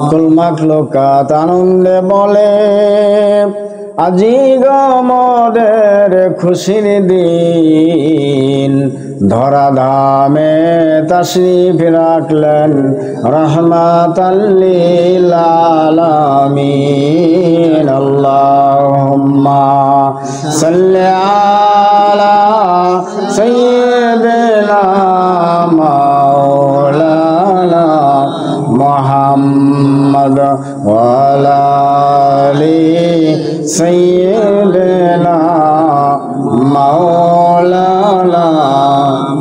কুল মাখলুকাত আনন্দে বলে আজি গমদের খুশির দিন ধরা ধামে তাশরিফ রাখলেন রহমাতাল লিল আলামিন আল্লাহুম্মা সাল্লি আলা সাইয়্যিদিনা মাওলানা মুহাম্মদ ওয়া আলা আলি সাইয়্যিদিনা মাওলানা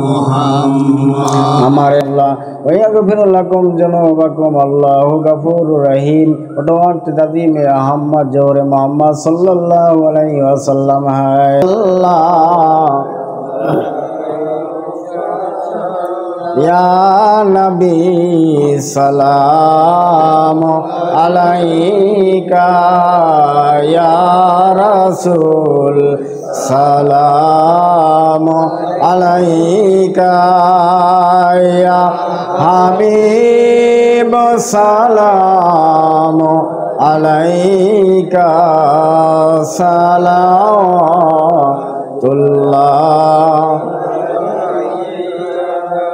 মুহাম্মদ আমার আল্লাহ ওয়াগফিরুল্লাকুম যুনুবাকুম আল্লাহু গফুরুর রহিম ওয়াত তাযিমে আহমদ জোরে মুহাম্মদ সাল্লাল্লাহু আলাইহি ওয়াসাল্লাম হায় আল্লাহ ইয়া নবী সালাম আলাইকা ইয়া রাসূল সালাম আলাইকা ইয়া হাবিব সালাম আলাইকা সালাতুল্লাহ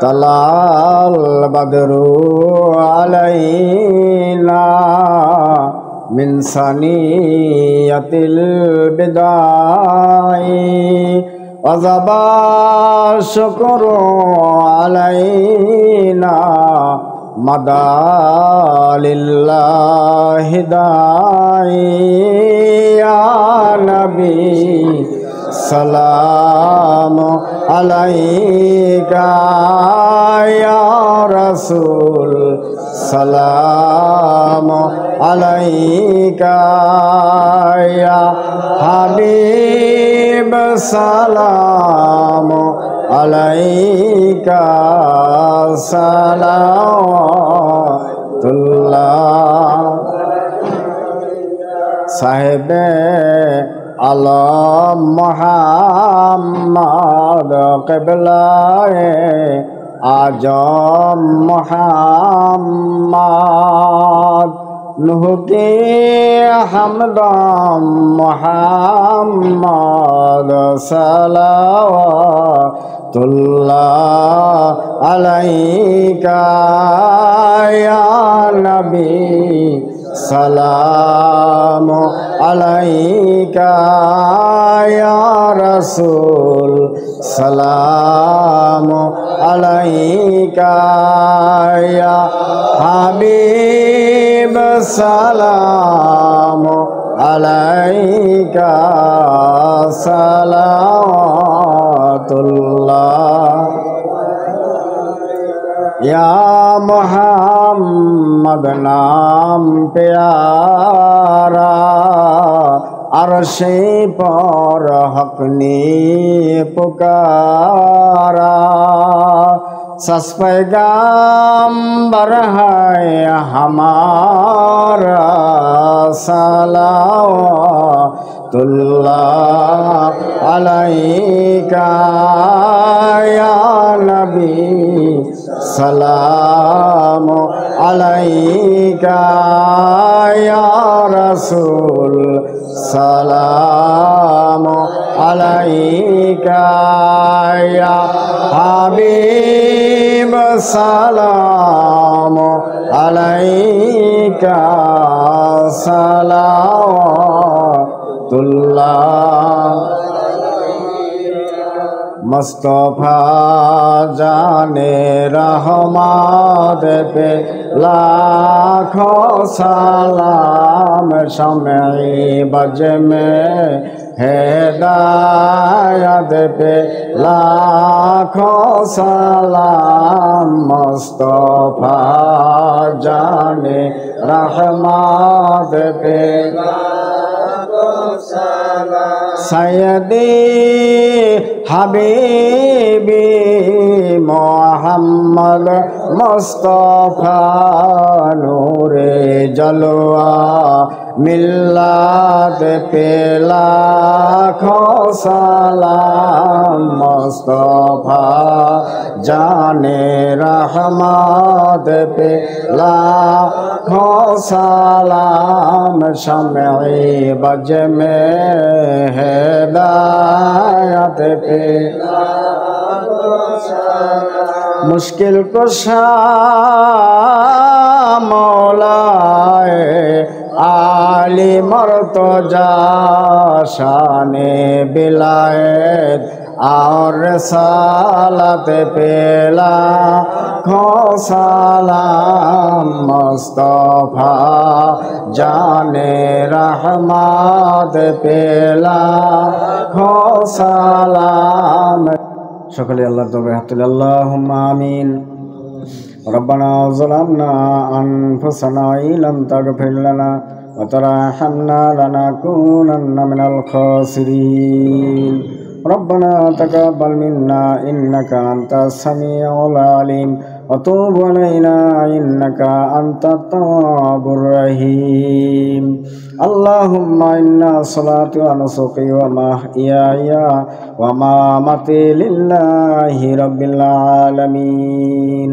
তালাল বদরু আলাইনা মিন সানিয়াতিল বিদাই ওয়াজাবা শুকরু আলাইনা মাদালিল্লাহি দাই ইয়া নবী সালাম আলাইকা ইয়া রাসূল সালাম আলাইকা ইয়া হাবিব সালাম আলাইকা সালাতুল্লাহ সাহেবে আলম মুহাম্মদ কিবলায়ে আজম মুহাম্মদ নূহ কে হামদম মুহাম্মদ সালাওয়াতুল্লাহ আলাইকা ইয়া নবী সালাম আলাইকা ইয়া রাসূল সালাম আলাইকা ইয়া হাবিব সালাম আলাইকা সালাতুল্লাহ या मोहम्मद नाम प्यारा अर्शे पर हक ने पुकारा सस पैगंबर है हमारा सलावतुल्लाह अलैका या नबी सलाम अलैका या रसूल सलाम अलैका या हबीब सलाम अलैका सलावतुल्लाह मुस्तफा जाने रहमत पे लाखों सलाम शम्ए बज में हिदायत पे लाखों सलाम मुस्तफा जाने रहमत पे सैयदी हबीबी मोहम्मद मुस्तफा नूरे जलवा मिल्लात पे लाखों सलाम मुस्तफा जाने रहमत पे लाखों सलाम शम्ए बज में हिदायत पे मुश्किल कुशा मौलाए आली मर्तजा शाने बिलायत और रसालत पेला खो सलाम मुस्तफा जाने रहमत पेला खो सलाम সকলে আল্লাহর দরবারে হাত তুলে আল্লাহুম্মা আমিন রব্বানা যালামনা আনফুসানা ইলাম তাগফির লানা ওয়া তারহামনা লানাকুনান্না মিনাল খাসিরিন রব্বানা তাকাব্বাল মিন্না ইন্নাকা আনতাস সামিউল আলিম ওয়া তুব আলাইনা ইন্নাকা আনতাত তাওয়াবুর রহিম আল্লাহুম্মা ইন্না সালাতি ওয়া নুসুকি ওয়া মাহইয়ায়া ওয়া মামাতি লিল্লাহি রাব্বিল আলামিন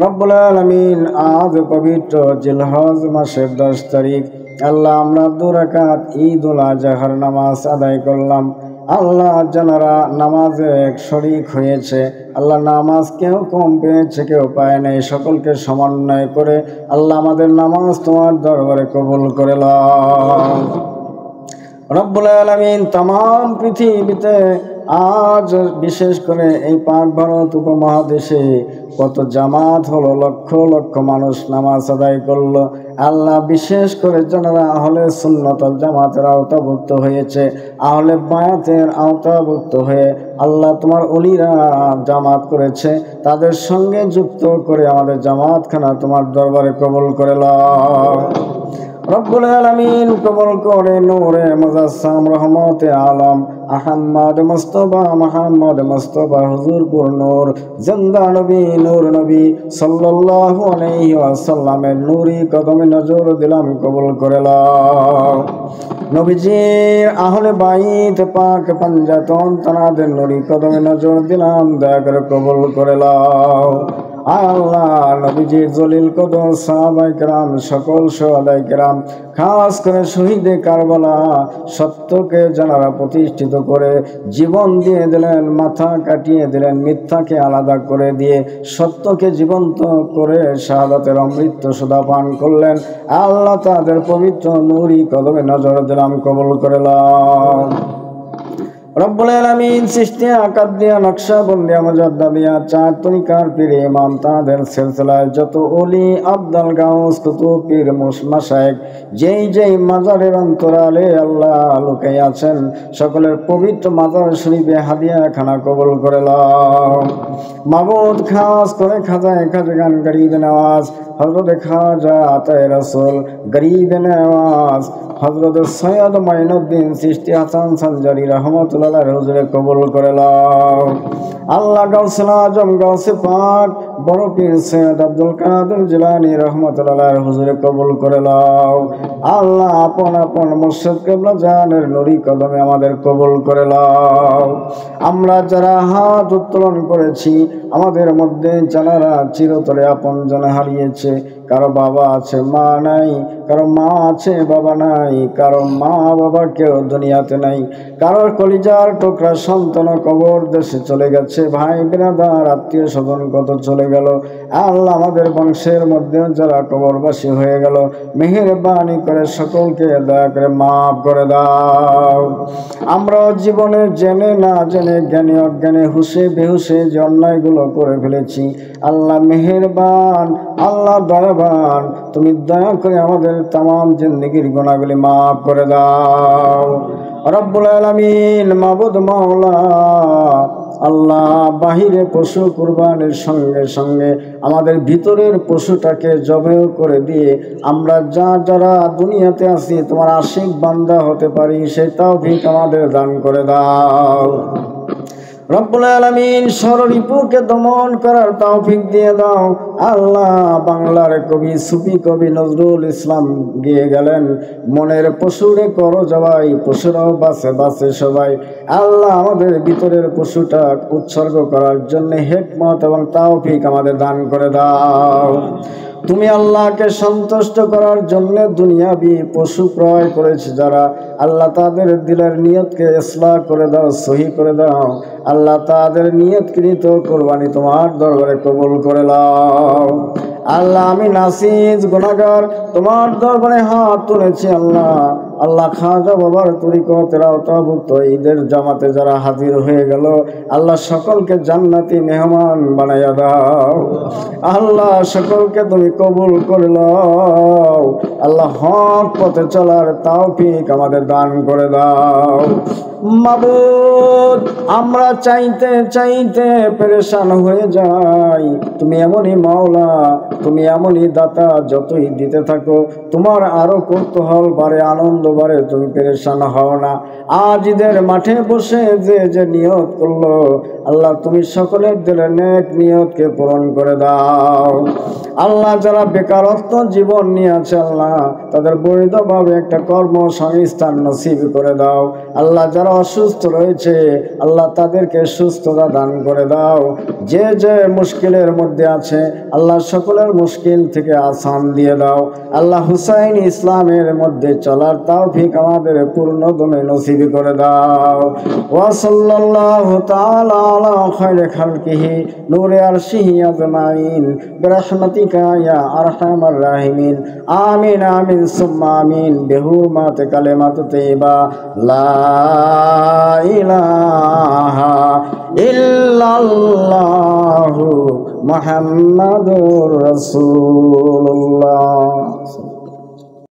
রব্বুল আলামিন আজ পবিত্র জিলহজ মাসের 10 তারিখ আল্লাহ আমরা 2 রাকাত ঈদুল আজহার নামাজ আদায় করলাম। আল্লাহ যারা নামাজে এক শরীক হয়েছে, আল্লাহ নামাজ কেউ কম পেয়েছে কেউ পায় নাই, সকলকে সমন্বয় করে আল্লাহ আমাদের নামাজ তোমার দরবারে কবুল করে নাও। রব্বুল আলামিন तमाम পৃথিবীতে আজ বিশেষ করে এই পাক ভারত উপমহাদেশে কত জামাত হলো, লক্ষ লক্ষ মানুষ নামাজ আদায় করলো। আল্লাহ বিশেষ করে যারা আহলে সুন্নাতুল জামাতের আওতাভুক্ত হয়েছে, আহলে বায়াতের আওতাভুক্ত হয়ে আল্লাহ তোমার ওলিরা জামাত করেছে, তাদের সঙ্গে যুক্ত করে আমাদের জামাতখানা তোমার দরবারে কবুল করে নাও। রব্বুল আলামিন কবুল করে নূরে মুজাসসাম রহমতে আলম আহমদ মুস্তফা হুজুরপুর নূর জিন্দা নবী নূর নবী সাল্লাল্লাহু আলাইহি ওয়াসাল্লামের নূরি কদমে নজর দিলাম, কবুল করে নাও। নবীজির আহলে বাইত পাক পাঞ্জাতন তানাদের নূরি কদমে নজর দিলাম, দয়া করে কবুল করে নাও। আল্লাহ নবীজির জলিল কদর সাহাবায়ে কেরাম সকল শুহাদায়ে কেরাম খাস করে শহীদে কারবালা সত্যকে যারা প্রতিষ্ঠিত করে জীবন দিয়ে দিলেন, মাথা কাটিয়ে দিলেন, মিথ্যাকে আলাদা করে দিয়ে সত্যকে জীবন্ত করে শাহাদাতের অমৃত সুধা পান করলেন, আল্লাহ তাদের পবিত্র নূরি কদমে নজর দিলাম, কবুল করে নাও। রব্বুল আলামিন চিশতিয়া কাদিয়া নকশবন্দিয়া মুজাদ্দাদিয়া চার তরিকার পীর ইমাম তাদের সিলসিলায় যত ওলি আব্দুল গাউস কুতুব পীর মাশায়েখ যেই যেই মাজারের অন্তরালে আল্লাহ লুকাই আছেন, সকলের পবিত্র মাজার শরীফে হাদিয়া খানা কবুল করে নাও। মাবুদ খাস করে খাজায়ে খাজগান গরিব নওয়াজ হযরত খাজা আতায়ে রাসূল গরিব নওয়াজ হযরত সৈয়দ মাইনুদ্দিন চিশতি হাসান সঞ্জারি রহমাতুল্লাহ হুজুরে কবুল করে নাও। আল্লাহ গাউসুল আজম গাউসে পাক বড় পীর সৈয়দ আব্দুল কাদের জিলানী রহমাতুল্লাহ হুজুরে কবুল করে নাও। আল্লাহ আপন আপন মুর্শিদ কিবলা জানের নুরি কদমে আমাদের কবুল করে নাও। আমরা যারা হাত উত্তোলন করেছি, আমাদের মধ্যে যারা চিরতরে আপন জন হারিয়েছে, কারো বাবা আছে মা নাই, কারো মা আছে বাবা নাই, কারো মা বাবা কেউ দুনিয়াতে নাই, কারো কলিজার টুকরা সন্তান কবর দেশে চলে গেছে, ভাই বিরাদার আত্মীয় স্বজন কত চলে গেল। আল্লাহ আমাদের বংশের মধ্যে যারা কবরবাসী হয়ে গেল, মেহেরবানি করে সকলকে দয়া করে মাফ করে দাও। আমরা জীবনে জেনে না জেনে জ্ঞানে অজ্ঞানে হুশে বেহুশে যে অন্যায়গুলো করে ফেলেছি, আল্লাহ মেহেরবান, আল্লাহ দয়াবান, তুমি দয়া করে আমাদের তামাম জিন্দেগির গুনাহগুলি মাফ করে দাও। রব্বুল আলামিন মাবুদ মাওলা আল্লাহ বাহিরে পশু কুরবানির সঙ্গে সঙ্গে আমাদের ভিতরের পশুটাকে জবে করে দিয়ে আমরা যারা দুনিয়াতে আছি তোমার আশিক বান্দা হতে পারি, সেই তৌফিক আমাদের দান করে দাও। রব্বুল আলামিন ষড়রিপুকে দমন করার তৌফিক দিয়ে দাও। আল্লাহ, বাংলার কবি সুফি কবি নজরুল ইসলাম গিয়ে গেলেন, মনের পশুরে করো জবাই, পশুরাও বাঁচে বাঁচে সবাই। আল্লাহ, আমাদের ভিতরের পশুটা উৎসর্গ করার জন্য হিকমত এবং তৌফিক আমাদের দান করে দাও। তুমি আল্লাহকে সন্তুষ্ট করার জন্য দুনিয়াবি পশু ক্রয় করেছে যারা, আল্লাহ তাদের দিলের নিয়তকে ইসলাহ করে দাও, সহি করে দাও। আল্লাহ, তাদের নিয়তকৃত কোরবানি তোমার দরবারে কবুল করে নাও। আল্লাহ, আমি নাসিজ গুনাহগার তোমার দরবারে হাত তুলেছি। আল্লাহ, খাজা বাবার তরিকতের আওতাভুক্ত ঈদের জামাতে যারা হাজির হয়ে গেল, আল্লাহ সকলকে জান্নাতি মেহমান বানাইয়া দাও। আল্লাহ, সকলকে তুমি কবুল করে নাও। আল্লাহ, হক পথে চলার তৌফিক আমাদের দান করে দাও। মাবুদ, আমরা চাইতে চাইতে পেরেশান হয়ে যাই। তুমি এমনই মাওলা, তুমি এমনই দাতা, যতই দিতে থাকো তোমার আরো কৌতূহল বাড়ে, আনন্দ বাড়ে, তুমি পেরেশান হও না। আজ ঈদের মাঠে বসে যে যে নিয়ত করলো, আল্লাহ তুমি সকলের দিলের নেক নিয়তকে পূরণ করে দাও। আল্লাহ, যারা বেকারত্ব জীবন নিয়ে আছে, আল্লাহ তাদের বৈধভাবে একটা কর্মসংস্থান নসিব করে দাও। আল্লাহ, যারা অসুস্থ রয়েছে, আল্লাহ তাদেরকে সুস্থতা দান করে দাও। যে যে মুশকিলের মধ্যে আছে, আল্লাহ সকলের মুশকিল থেকে আসান দিয়ে দাও। আল্লাহ, হুসাইন ইসলামের মধ্যে চলার তৌফিক আমাদের পূর্ণদমে নসিব করে দাও। ওয়া সাল্লাল্লাহু তাআলা আলা খায়রি খালকিহি নূরে আরশিহি আজমাইন বিরহমাতিকা ইয়া আরহামার রাহিমিন। আমিন আমিন সুম্মা আমিন বিহুরমাতি কালিমাতু তাইয়্যিবা লা ইলাহা ইল্লাল্লাহু মুহাম্মাদুর রাসূলুল্লাহ।